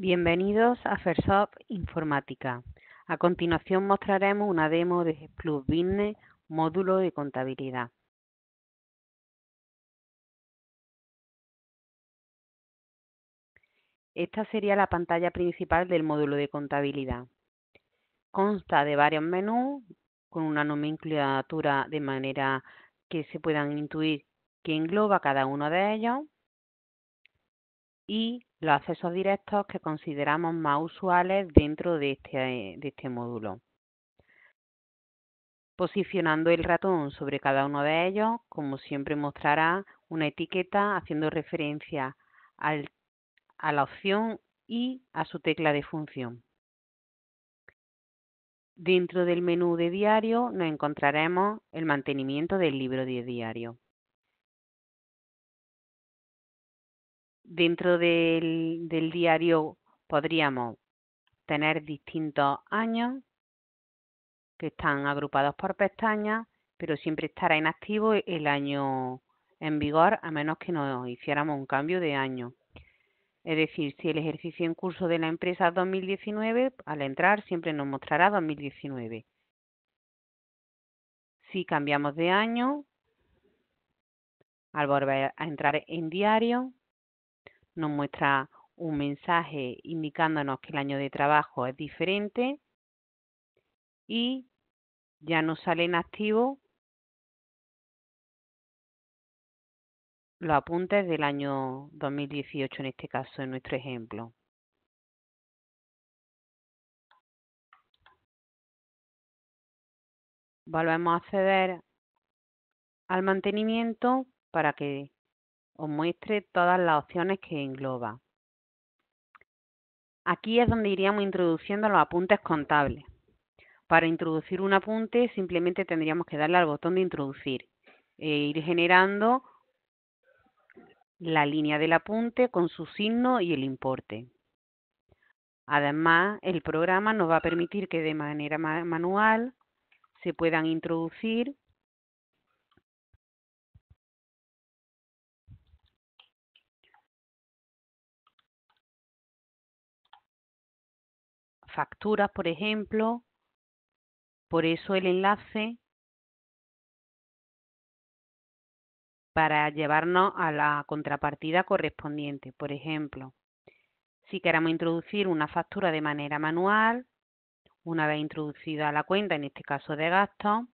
Bienvenidos a Fershop Informática. A continuación mostraremos una demo de Plus Business, módulo de contabilidad. Esta sería la pantalla principal del módulo de contabilidad. Consta de varios menús con una nomenclatura de manera que se puedan intuir que engloba cada uno de ellos y los accesos directos que consideramos más usuales dentro de este módulo. Posicionando el ratón sobre cada uno de ellos, como siempre mostrará una etiqueta haciendo referencia a la opción y a su tecla de función. Dentro del menú de diario nos encontraremos el mantenimiento del libro de diario. Dentro del diario podríamos tener distintos años que están agrupados por pestañas, pero siempre estará inactivo el año en vigor a menos que nos hiciéramos un cambio de año. Es decir, si el ejercicio en curso de la empresa es 2019, al entrar siempre nos mostrará 2019. Si cambiamos de año, al volver a entrar en diario, nos muestra un mensaje indicándonos que el año de trabajo es diferente y ya nos sale en activo los apuntes del año 2018, en este caso, en nuestro ejemplo. Volvemos a acceder al mantenimiento para que os muestre todas las opciones que engloba. Aquí es donde iríamos introduciendo los apuntes contables. Para introducir un apunte simplemente tendríamos que darle al botón de introducir e ir generando la línea del apunte con su signo y el importe. Además, el programa nos va a permitir que de manera manual se puedan introducir facturas, por ejemplo. Por eso el enlace para llevarnos a la contrapartida correspondiente. Por ejemplo, si queremos introducir una factura de manera manual, una vez introducida la cuenta, en este caso de gastos,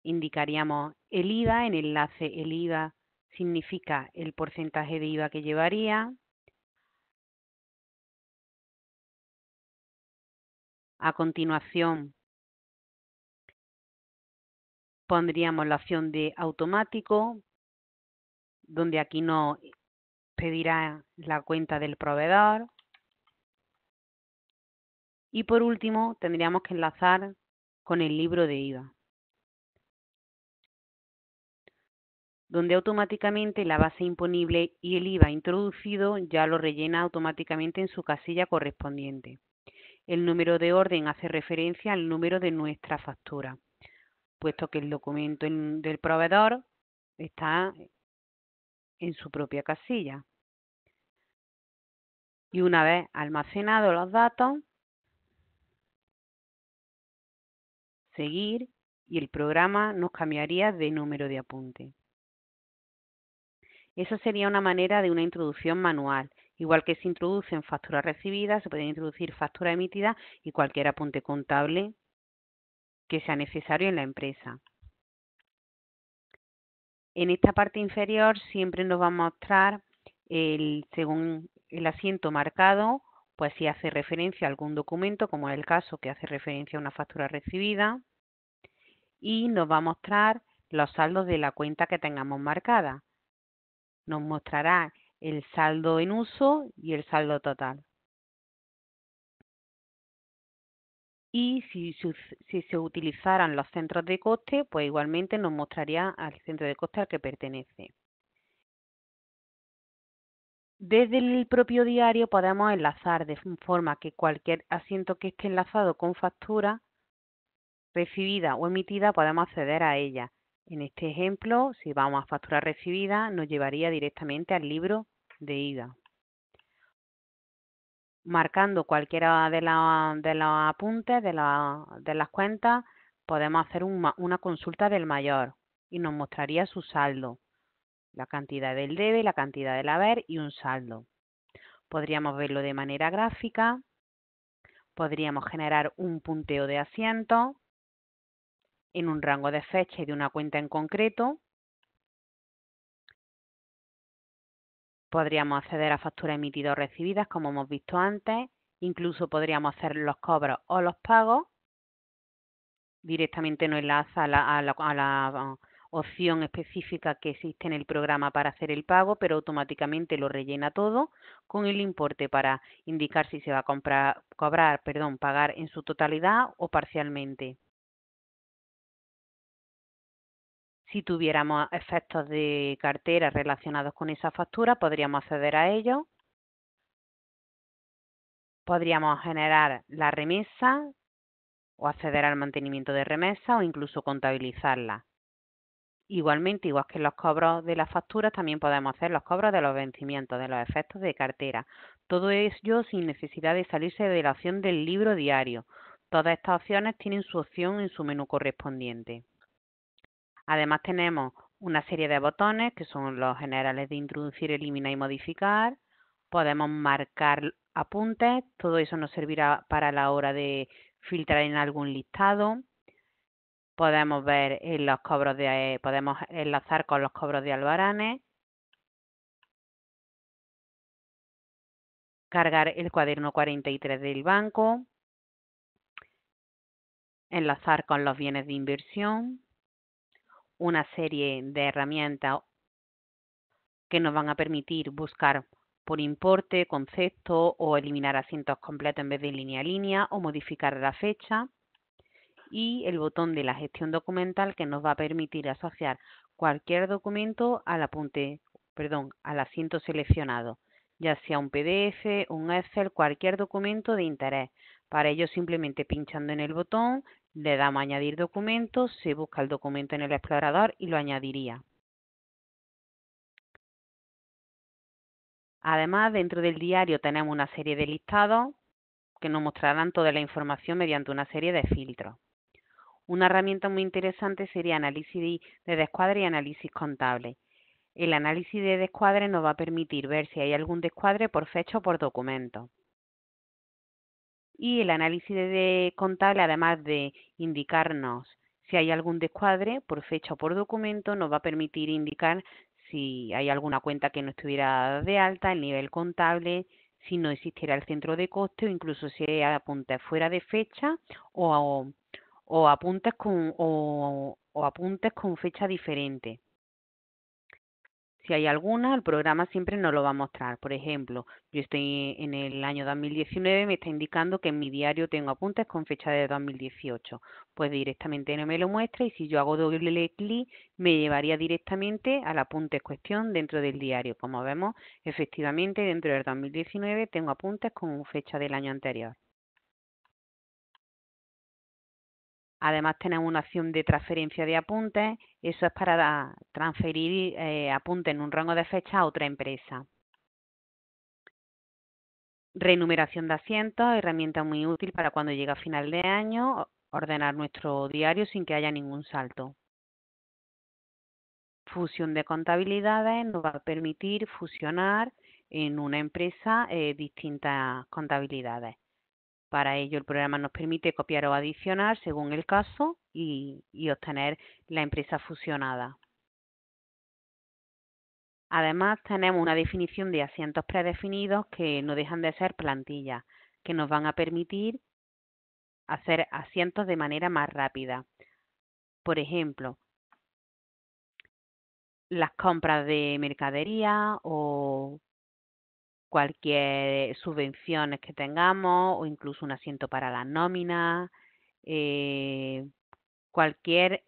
indicaríamos el IVA. En el enlace el IVA significa el porcentaje de IVA que llevaría. A continuación, pondríamos la opción de automático, donde aquí nos pedirá la cuenta del proveedor. Y por último, tendríamos que enlazar con el libro de IVA, donde automáticamente la base imponible y el IVA introducido ya lo rellena automáticamente en su casilla correspondiente. El número de orden hace referencia al número de nuestra factura, puesto que el documento del proveedor está en su propia casilla. Y una vez almacenados los datos, seguir, y el programa nos cambiaría de número de apunte. Esa sería una manera de una introducción manual. Igual que se introducen facturas recibidas, se pueden introducir facturas emitidas y cualquier apunte contable que sea necesario en la empresa. En esta parte inferior siempre nos va a mostrar, según el asiento marcado, pues si hace referencia a algún documento, como es el caso que hace referencia a una factura recibida, y nos va a mostrar los saldos de la cuenta que tengamos marcada. Nos mostrará el saldo en uso y el saldo total. Y si se utilizaran los centros de coste, pues igualmente nos mostraría al centro de coste al que pertenece. Desde el propio diario podemos enlazar de forma que cualquier asiento que esté enlazado con factura recibida o emitida podemos acceder a ella. En este ejemplo, si vamos a factura recibida, nos llevaría directamente al libro de IVA. marcando cualquiera de los apuntes de las cuentas, podemos hacer una consulta del mayor y nos mostraría su saldo, la cantidad del debe, la cantidad del haber y un saldo. Podríamos verlo de manera gráfica, podríamos generar un punteo de asientos en un rango de fecha y de una cuenta en concreto. Podríamos acceder a facturas emitidas o recibidas, como hemos visto antes. Incluso podríamos hacer los cobros o los pagos. Directamente nos enlaza a la opción específica que existe en el programa para hacer el pago, pero automáticamente lo rellena todo con el importe para indicar si se va a pagar en su totalidad o parcialmente. Si tuviéramos efectos de cartera relacionados con esa factura, podríamos acceder a ellos. Podríamos generar la remesa o acceder al mantenimiento de remesa o incluso contabilizarla. Igualmente, igual que los cobros de las facturas, también podemos hacer los cobros de los vencimientos, de los efectos de cartera. Todo ello sin necesidad de salirse de la opción del libro diario. Todas estas opciones tienen su opción en su menú correspondiente. Además tenemos una serie de botones que son los generales de introducir, eliminar y modificar. Podemos marcar apuntes, todo eso nos servirá para la hora de filtrar en algún listado. Podemos ver en los cobros podemos enlazar con los cobros de albaranes, cargar el cuaderno 43 del banco, enlazar con los bienes de inversión, una serie de herramientas que nos van a permitir buscar por importe, concepto o eliminar asientos completos en vez de línea a línea o modificar la fecha, y el botón de la gestión documental que nos va a permitir asociar cualquier documento al asiento seleccionado, ya sea un PDF, un Excel, cualquier documento de interés. Para ello, simplemente pinchando en el botón, le damos a añadir documentos, se busca el documento en el explorador y lo añadiría. Además, dentro del diario tenemos una serie de listados que nos mostrarán toda la información mediante una serie de filtros. Una herramienta muy interesante sería análisis de descuadre y análisis contable. El análisis de descuadre nos va a permitir ver si hay algún descuadre por fecha o por documento. Y el análisis de contable, además de indicarnos si hay algún descuadre por fecha o por documento, nos va a permitir indicar si hay alguna cuenta que no estuviera de alta, el nivel contable, si no existiera el centro de coste o incluso si hay apuntes fuera de fecha o apuntes con fecha diferente. Si hay alguna, el programa siempre nos lo va a mostrar. Por ejemplo, yo estoy en el año 2019, me está indicando que en mi diario tengo apuntes con fecha de 2018. Pues directamente no me lo muestra y si yo hago doble clic, me llevaría directamente al apuntes cuestión dentro del diario. Como vemos, efectivamente dentro del 2019 tengo apuntes con fecha del año anterior. Además tenemos una opción de transferencia de apuntes, eso es para transferir apuntes en un rango de fecha a otra empresa. Renumeración de asientos, herramienta muy útil para cuando llega a final de año, ordenar nuestro diario sin que haya ningún salto. Fusión de contabilidades nos va a permitir fusionar en una empresa distintas contabilidades. Para ello, el programa nos permite copiar o adicionar según el caso y obtener la empresa fusionada. Además, tenemos una definición de asientos predefinidos que no dejan de ser plantillas, que nos van a permitir hacer asientos de manera más rápida. Por ejemplo, las compras de mercadería o cualquier subvenciones que tengamos o incluso un asiento para las nóminas, cualquier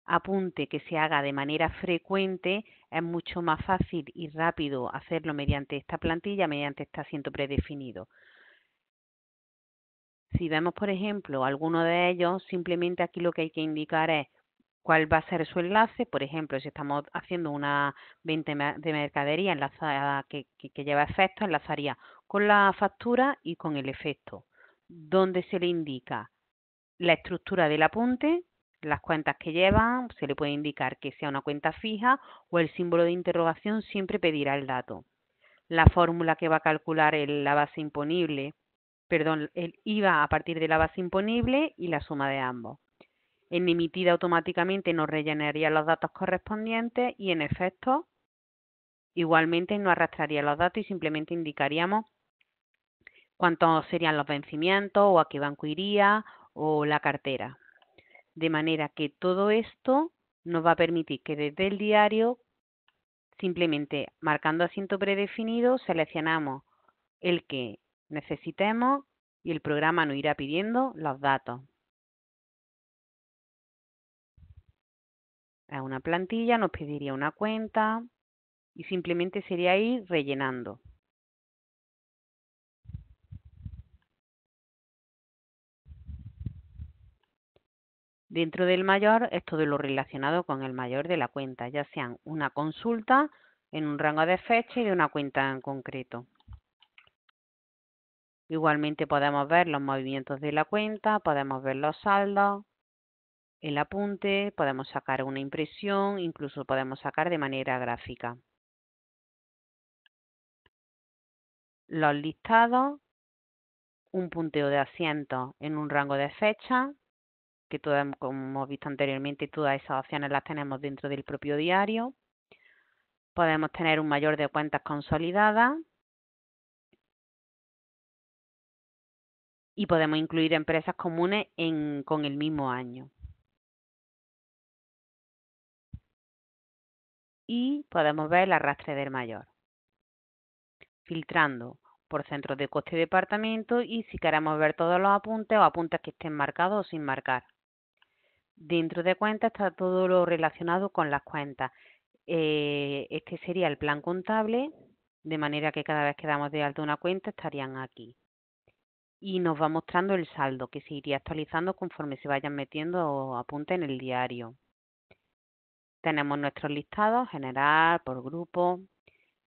apunte que se haga de manera frecuente, es mucho más fácil y rápido hacerlo mediante esta plantilla, mediante este asiento predefinido. Si vemos, por ejemplo, alguno de ellos, simplemente aquí lo que hay que indicar es cuál va a ser su enlace. Por ejemplo, si estamos haciendo una venta de mercadería enlazada que lleva efectos, enlazaría con la factura y con el efecto, donde se le indica la estructura del apunte, las cuentas que llevan, se le puede indicar que sea una cuenta fija o el símbolo de interrogación siempre pedirá el dato. La fórmula que va a calcular la base imponible, perdón, el IVA a partir de la base imponible y la suma de ambos. En emitida automáticamente nos rellenaría los datos correspondientes y en efectos igualmente no arrastraría los datos y simplemente indicaríamos cuántos serían los vencimientos o a qué banco iría o la cartera. De manera que todo esto nos va a permitir que desde el diario, simplemente marcando asiento predefinido, seleccionamos el que necesitemos y el programa nos irá pidiendo los datos. Es una plantilla, nos pediría una cuenta y simplemente sería ir rellenando. Dentro del mayor es todo lo relacionado con el mayor de la cuenta, ya sean una consulta en un rango de fecha y de una cuenta en concreto. Igualmente podemos ver los movimientos de la cuenta, podemos ver los saldos, el apunte, podemos sacar una impresión, incluso podemos sacar de manera gráfica. Los listados, un punteo de asientos en un rango de fecha, que como hemos visto anteriormente, todas esas opciones las tenemos dentro del propio diario. Podemos tener un mayor de cuentas consolidadas y podemos incluir empresas comunes con el mismo año. Y podemos ver el arrastre del mayor, filtrando por centros de coste y departamento y si queremos ver todos los apuntes o apuntes que estén marcados o sin marcar. Dentro de cuentas está todo lo relacionado con las cuentas. Este sería el plan contable, de manera que cada vez que damos de alta una cuenta estarían aquí. Y nos va mostrando el saldo, que se iría actualizando conforme se vayan metiendo apuntes en el diario. Tenemos nuestros listados, general, por grupo.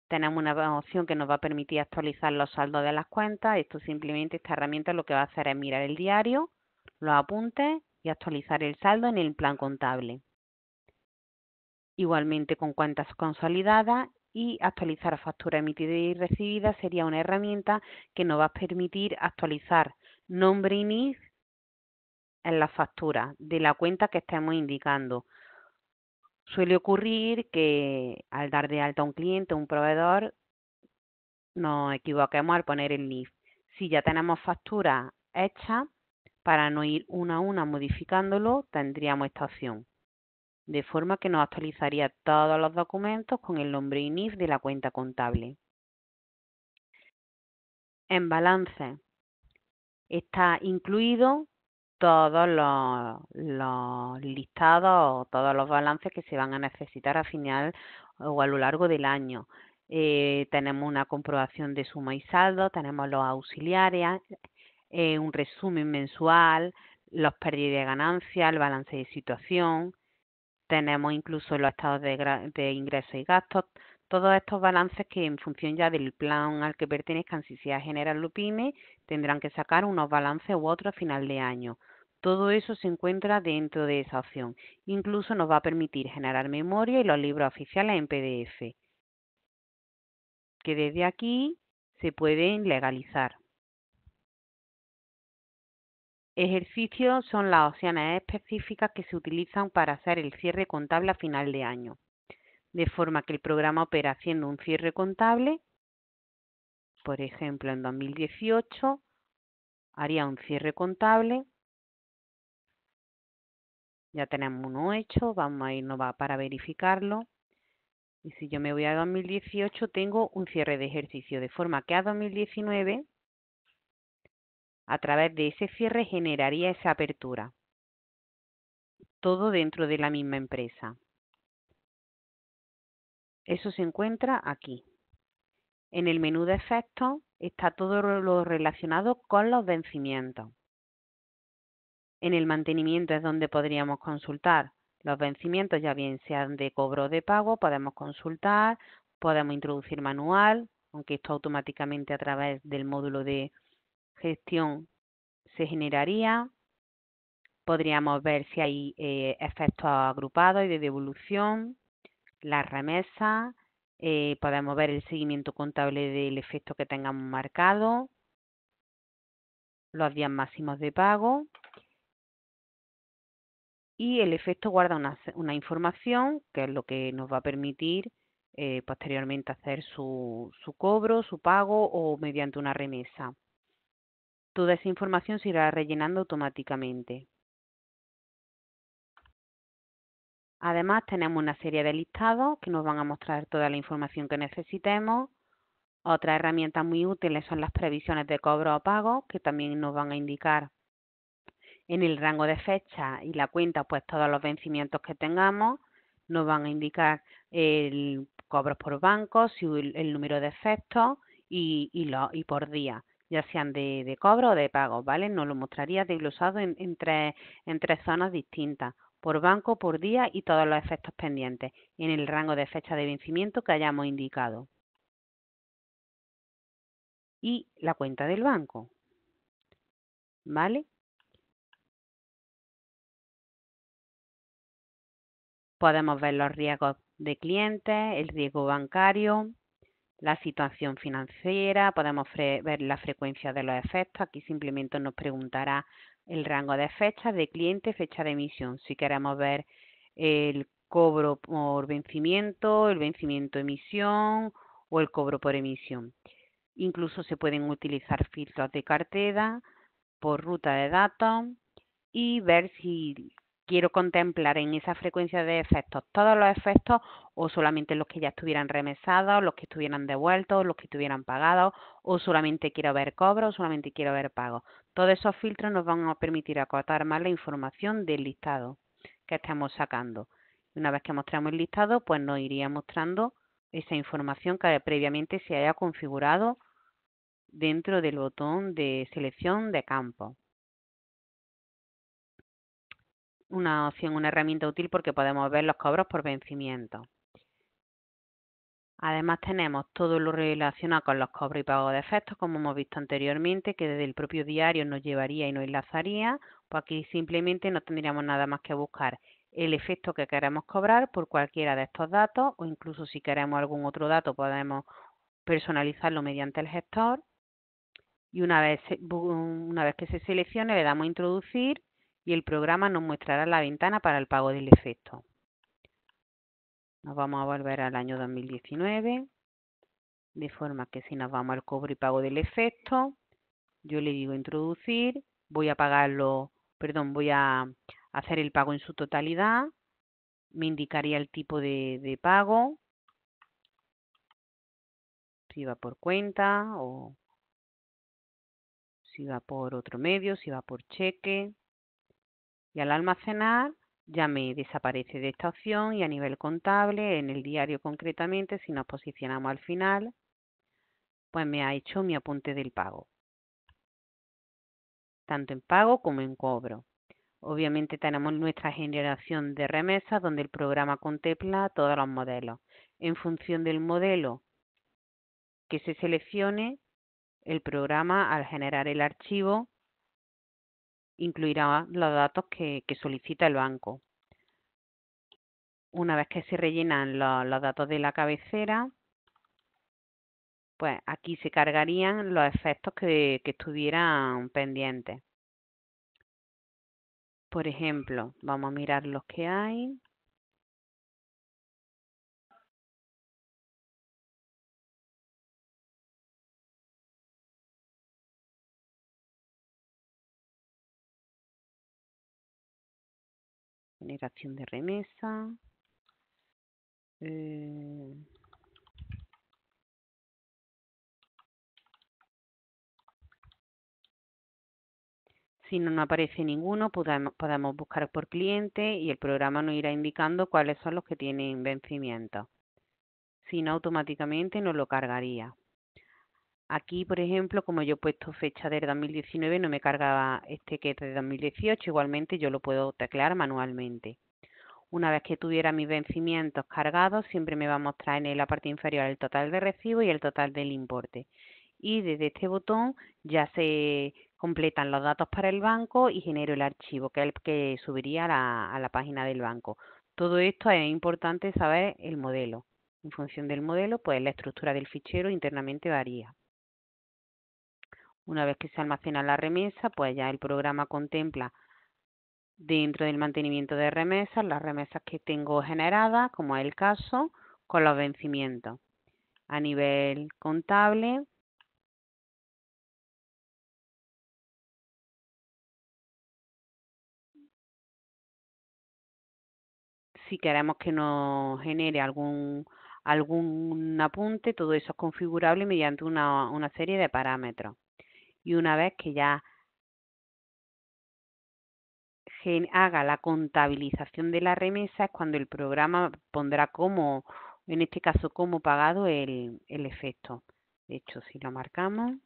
Tenemos una opción que nos va a permitir actualizar los saldos de las cuentas. Esta herramienta lo que va a hacer es mirar el diario, los apuntes y actualizar el saldo en el plan contable. Igualmente con cuentas consolidadas y actualizar factura emitida y recibida sería una herramienta que nos va a permitir actualizar nombre y NIF en la factura de la cuenta que estemos indicando. Suele ocurrir que al dar de alta a un cliente o un proveedor nos equivoquemos al poner el NIF. Si ya tenemos factura hecha, para no ir una a una modificándolo, tendríamos esta opción. De forma que nos actualizaría todos los documentos con el nombre y NIF de la cuenta contable. En balance está incluido todos los listados o todos los balances que se van a necesitar al final o a lo largo del año. Tenemos una comprobación de suma y saldo, tenemos los auxiliares, un resumen mensual, los pérdidas y ganancias, el balance de situación. Tenemos incluso los estados de ingresos y gastos, todos estos balances que en función ya del plan al que pertenezcan, si sea General o PYME, tendrán que sacar unos balances u otros a final de año. Todo eso se encuentra dentro de esa opción. Incluso nos va a permitir generar memoria y los libros oficiales en PDF, que desde aquí se pueden legalizar. Ejercicios son las opciones específicas que se utilizan para hacer el cierre contable a final de año, de forma que el programa opera haciendo un cierre contable. Por ejemplo, en 2018 haría un cierre contable. Ya tenemos uno hecho, vamos a irnos para verificarlo. Y si yo me voy a 2018, tengo un cierre de ejercicio, de forma que a 2019, a través de ese cierre, generaría esa apertura. Todo dentro de la misma empresa. Eso se encuentra aquí. En el menú de efectos está todo lo relacionado con los vencimientos. En el mantenimiento es donde podríamos consultar los vencimientos, ya bien sean de cobro o de pago, podemos consultar, podemos introducir manual aunque esto automáticamente a través del módulo de gestión se generaría. Podríamos ver si hay efectos agrupados y de devolución, las remesas, podemos ver el seguimiento contable del efecto que tengamos marcado, los días máximos de pago y el efecto guarda una información que es lo que nos va a permitir posteriormente hacer su cobro, su pago o mediante una remesa. Toda esa información se irá rellenando automáticamente. Además, tenemos una serie de listados que nos van a mostrar toda la información que necesitemos. Otras herramientas muy útiles son las previsiones de cobro o pago, que también nos van a indicar en el rango de fecha y la cuenta, pues todos los vencimientos que tengamos. Nos van a indicar el cobros por banco, el número de efectos y por día, ya sean de cobro o de pago, ¿vale? Nos lo mostraría desglosado en tres zonas distintas, por banco, por día y todos los efectos pendientes, en el rango de fecha de vencimiento que hayamos indicado. Y la cuenta del banco, ¿vale? Podemos ver los riesgos de clientes, el riesgo bancario, la situación financiera, podemos ver la frecuencia de los efectos. Aquí simplemente nos preguntará el rango de fechas de cliente, fecha de emisión. Si queremos ver el cobro por vencimiento, el vencimiento emisión o el cobro por emisión. Incluso se pueden utilizar filtros de cartera por ruta de datos y ver si quiero contemplar en esa frecuencia de efectos todos los efectos o solamente los que ya estuvieran remesados, los que estuvieran devueltos, los que estuvieran pagados, o solamente quiero ver cobros, o solamente quiero ver pagos. Todos esos filtros nos van a permitir acotar más la información del listado que estemos sacando. Una vez que mostramos el listado, pues nos iría mostrando esa información que previamente se haya configurado dentro del botón de selección de campos. Una opción, una herramienta útil porque podemos ver los cobros por vencimiento. Además tenemos todo lo relacionado con los cobros y pagos de efectos, como hemos visto anteriormente, que desde el propio diario nos llevaría y nos enlazaría. Pues aquí simplemente no tendríamos nada más que buscar el efecto que queremos cobrar por cualquiera de estos datos, o incluso si queremos algún otro dato podemos personalizarlo mediante el gestor. Y una vez que se seleccione le damos a introducir y el programa nos mostrará la ventana para el pago del efecto. Nos vamos a volver al año 2019, de forma que si nos vamos al cobro y pago del efecto, yo le digo introducir, voy a pagarlo, perdón, voy a hacer el pago en su totalidad, me indicaría el tipo de pago, si va por cuenta o si va por otro medio, si va por cheque. Y al almacenar ya me desaparece de esta opción y a nivel contable, en el diario concretamente, si nos posicionamos al final, pues me ha hecho mi apunte del pago, tanto en pago como en cobro. Obviamente tenemos nuestra generación de remesas donde el programa contempla todos los modelos. En función del modelo que se seleccione, el programa al generar el archivo incluirá los datos que solicita el banco. Una vez que se rellenan los datos de la cabecera, pues aquí se cargarían los efectos que estuvieran pendientes. Por ejemplo, vamos a mirar los que hay. Generación de remesa. Si no nos aparece ninguno, podemos buscar por cliente y el programa nos irá indicando cuáles son los que tienen vencimiento. Si no, automáticamente nos lo cargaría. Aquí, por ejemplo, como yo he puesto fecha del 2019, no me cargaba este que es de 2018. Igualmente yo lo puedo teclear manualmente. Una vez que tuviera mis vencimientos cargados, siempre me va a mostrar en la parte inferior el total de recibo y el total del importe. Y desde este botón ya se completan los datos para el banco y genero el archivo, que es el que subiría a la página del banco. Todo esto es importante saber el modelo. En función del modelo, pues la estructura del fichero internamente varía. Una vez que se almacena la remesa, pues ya el programa contempla dentro del mantenimiento de remesas las remesas que tengo generadas, como es el caso, con los vencimientos. A nivel contable, si queremos que nos genere algún apunte, todo eso es configurable mediante una serie de parámetros. Y una vez que ya haga la contabilización de la remesa, es cuando el programa pondrá como, en este caso, como pagado el efecto. De hecho, si lo marcamos,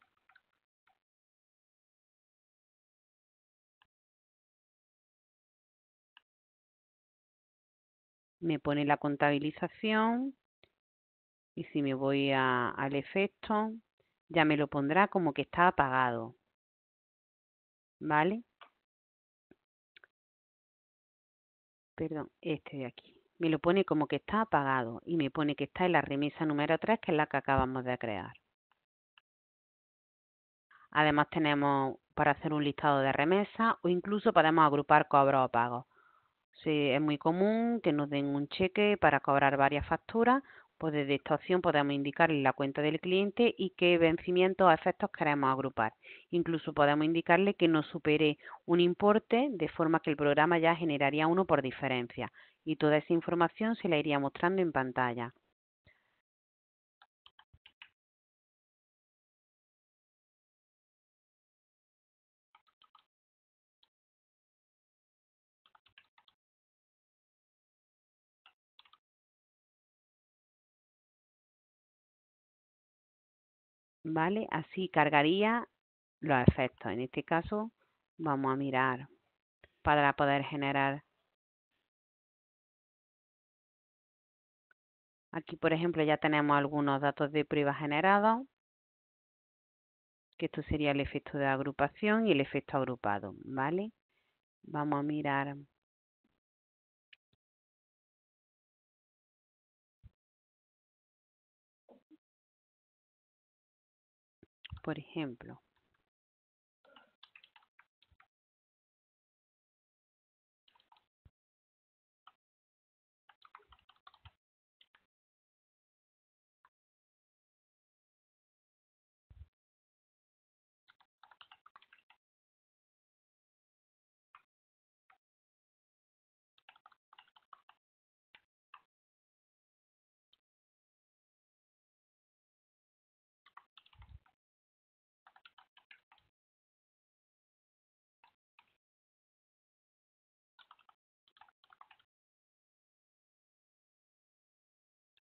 me pone la contabilización y si me voy al efecto, ya me lo pondrá como que está pagado. ¿Vale? Perdón, este de aquí. Me lo pone como que está apagado y me pone que está en la remesa número 3, que es la que acabamos de crear. Además tenemos para hacer un listado de remesas o incluso podemos agrupar cobros o pagos. Sí, es muy común que nos den un cheque para cobrar varias facturas, pues desde esta opción podemos indicarle la cuenta del cliente y qué vencimientos o efectos queremos agrupar. Incluso podemos indicarle que no supere un importe, de forma que el programa ya generaría uno por diferencia y toda esa información se la iría mostrando en pantalla. ¿Vale? Así cargaría los efectos. En este caso vamos a mirar para poder generar. Aquí, por ejemplo, ya tenemos algunos datos de prueba generados, que esto sería el efecto de agrupación y el efecto agrupado, ¿vale? Vamos a mirar, por ejemplo,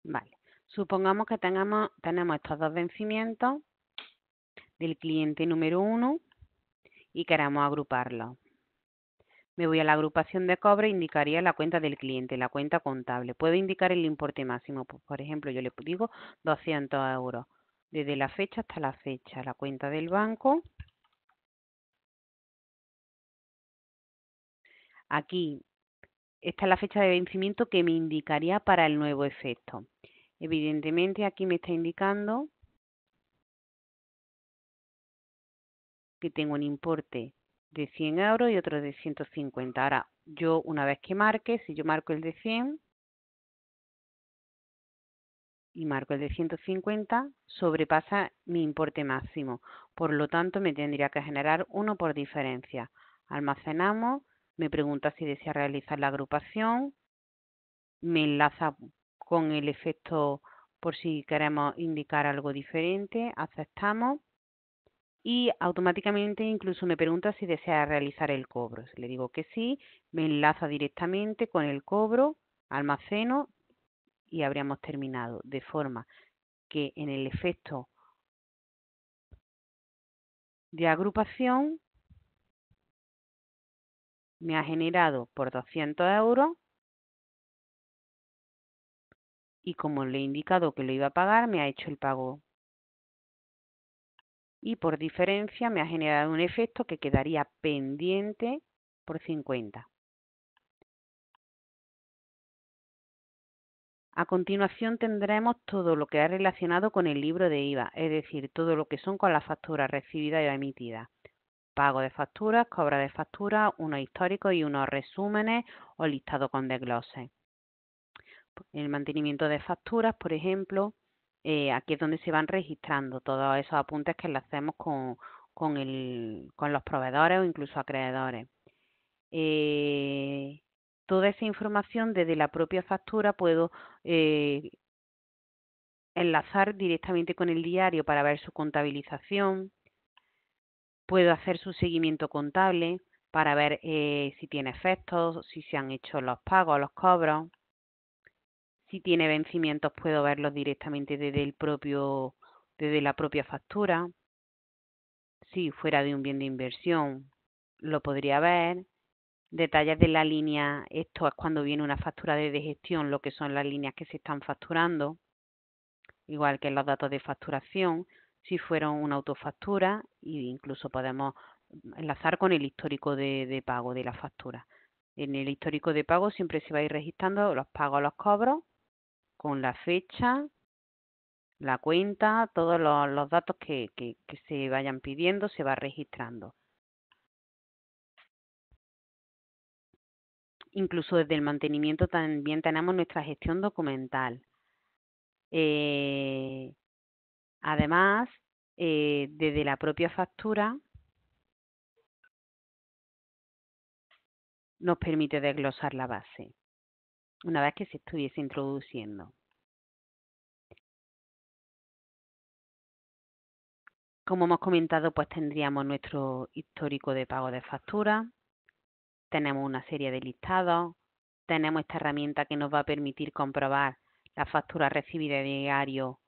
vale. Supongamos que tenemos estos dos vencimientos del cliente número 1 y queremos agruparlos. Me voy a la agrupación de cobro e indicaría la cuenta del cliente, la cuenta contable. Puedo indicar el importe máximo. Pues, por ejemplo, yo le digo 200 euros. Desde la fecha hasta la fecha. La cuenta del banco. Aquí, esta es la fecha de vencimiento que me indicaría para el nuevo efecto. Evidentemente, aquí me está indicando que tengo un importe de 100 euros y otro de 150. Ahora, yo una vez que marque, si yo marco el de 100 y marco el de 150, sobrepasa mi importe máximo. Por lo tanto, me tendría que generar uno por diferencia. Almacenamos, me pregunta si desea realizar la agrupación, me enlaza con el efecto por si queremos indicar algo diferente, aceptamos y automáticamente incluso me pregunta si desea realizar el cobro. Si le digo que sí, me enlaza directamente con el cobro, almaceno y habríamos terminado. De forma que en el efecto de agrupación me ha generado por 200 euros y como le he indicado que lo iba a pagar, me ha hecho el pago. Y por diferencia me ha generado un efecto que quedaría pendiente por 50. A continuación tendremos todo lo que es relacionado con el libro de IVA, es decir, todo lo que son con las facturas recibidas y emitidas. Pago de facturas, cobra de facturas, unos históricos y unos resúmenes o listados con desgloses. El mantenimiento de facturas, por ejemplo, aquí es donde se van registrando todos esos apuntes que le hacemos con los proveedores o incluso acreedores. Toda esa información desde la propia factura puedo enlazar directamente con el diario para ver su contabilización. Puedo hacer su seguimiento contable para ver si tiene efectos, si se han hecho los pagos, los cobros. Si tiene vencimientos puedo verlos directamente desde la propia factura. Si fuera de un bien de inversión lo podría ver. Detalles de la línea, esto es cuando viene una factura de gestión, lo que son las líneas que se están facturando, igual que los datos de facturación, si fueron una autofactura, e incluso podemos enlazar con el histórico de pago de la factura. En el histórico de pago siempre se va a ir registrando los pagos, los cobros, con la fecha, la cuenta, todos los datos que se vayan pidiendo se va registrando. Incluso desde el mantenimiento también tenemos nuestra gestión documental. Además, desde la propia factura nos permite desglosar la base, una vez que se estuviese introduciendo. Como hemos comentado, pues tendríamos nuestro histórico de pago de factura, tenemos una serie de listados, tenemos esta herramienta que nos va a permitir comprobar la factura recibida de diario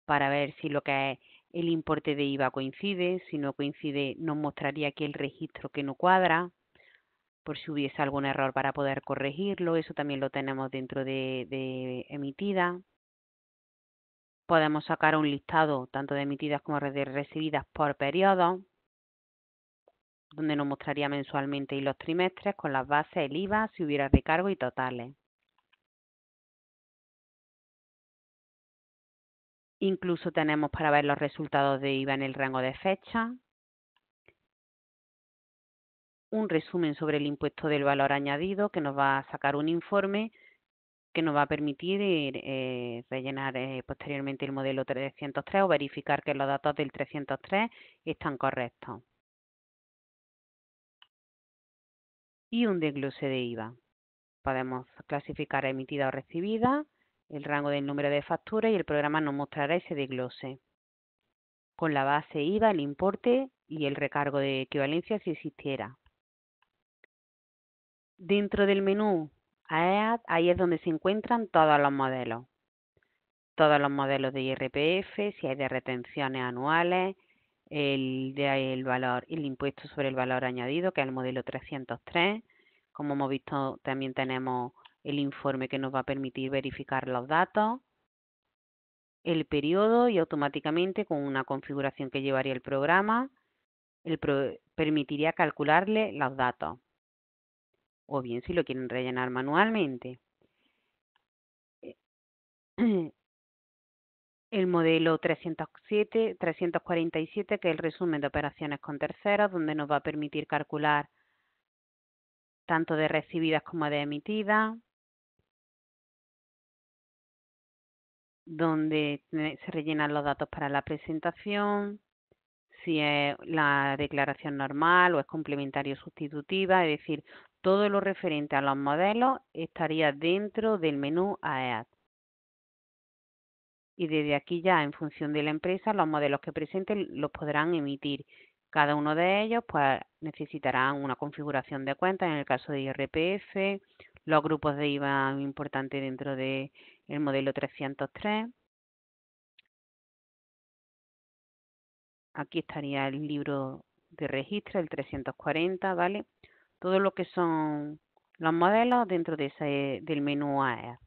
para ver si lo que es el importe de IVA coincide. Si no coincide, nos mostraría aquí el registro que no cuadra, por si hubiese algún error para poder corregirlo. Eso también lo tenemos dentro de emitida. Podemos sacar un listado tanto de emitidas como de recibidas por periodo, donde nos mostraría mensualmente y los trimestres con las bases, el IVA, si hubiera recargo y totales. Incluso tenemos para ver los resultados de IVA en el rango de fecha, un resumen sobre el impuesto del valor añadido que nos va a sacar un informe que nos va a permitir rellenar posteriormente el modelo 303 o verificar que los datos del 303 están correctos. Y un desglose de IVA. Podemos clasificar emitida o recibida, el rango del número de facturas y el programa nos mostrará ese desglose con la base IVA, el importe y el recargo de equivalencia si existiera. Dentro del menú AEAT, ahí es donde se encuentran todos los modelos. Todos los modelos de IRPF, si hay de retenciones anuales, el impuesto sobre el valor añadido, que es el modelo 303. Como hemos visto, también tenemos el informe que nos va a permitir verificar los datos, el periodo y automáticamente con una configuración que llevaría el programa, permitiría calcularle los datos, o bien si lo quieren rellenar manualmente. El modelo 347, que es el resumen de operaciones con terceros, donde nos va a permitir calcular tanto de recibidas como de emitidas, donde se rellenan los datos para la presentación, si es la declaración normal o es complementaria o sustitutiva, es decir, todo lo referente a los modelos estaría dentro del menú AEAT. Y desde aquí ya, en función de la empresa, los modelos que presenten los podrán emitir. Cada uno de ellos pues necesitarán una configuración de cuenta, en el caso de IRPF, los grupos de IVA importantes dentro del modelo 303. Aquí estaría el libro de registro, el 340, ¿vale? Todo lo que son los modelos dentro del menú AEAT.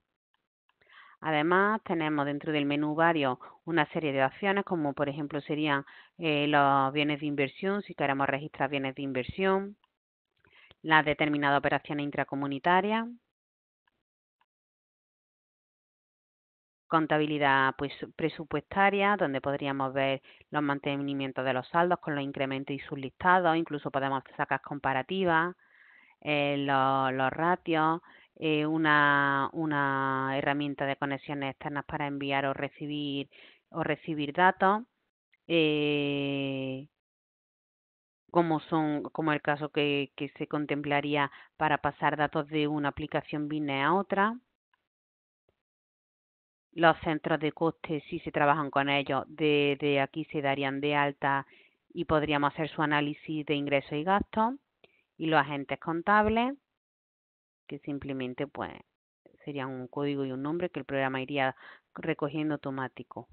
Además, tenemos dentro del menú varios una serie de opciones, como por ejemplo serían los bienes de inversión, si queremos registrar bienes de inversión, las determinadas operaciones intracomunitarias, contabilidad pues, presupuestaria, donde podríamos ver los mantenimientos de los saldos con los incrementos y sus listados, incluso podemos sacar comparativas, los ratios, una herramienta de conexiones externas para enviar o recibir datos, eh, como el caso que se contemplaría para pasar datos de una aplicación business a otra. Los centros de coste, si se trabajan con ellos, de aquí se darían de alta y podríamos hacer su análisis de ingresos y gastos. Y los agentes contables, que simplemente pues serían un código y un nombre que el programa iría recogiendo automático.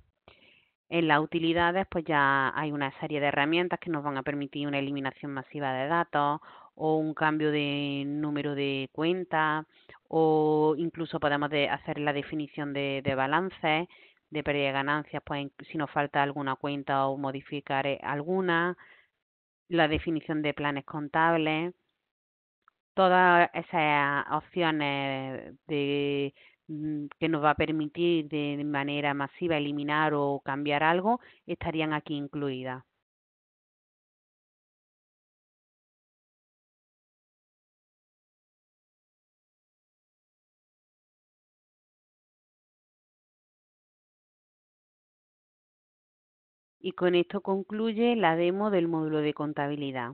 En las utilidades pues ya hay una serie de herramientas que nos van a permitir una eliminación masiva de datos o un cambio de número de cuenta o incluso podemos hacer la definición de balances, de pérdida y ganancias, pues si nos falta alguna cuenta o modificar alguna, la definición de planes contables. Todas esas opciones que nos va a permitir de manera masiva eliminar o cambiar algo estarían aquí incluidas. Y con esto concluye la demo del módulo de contabilidad.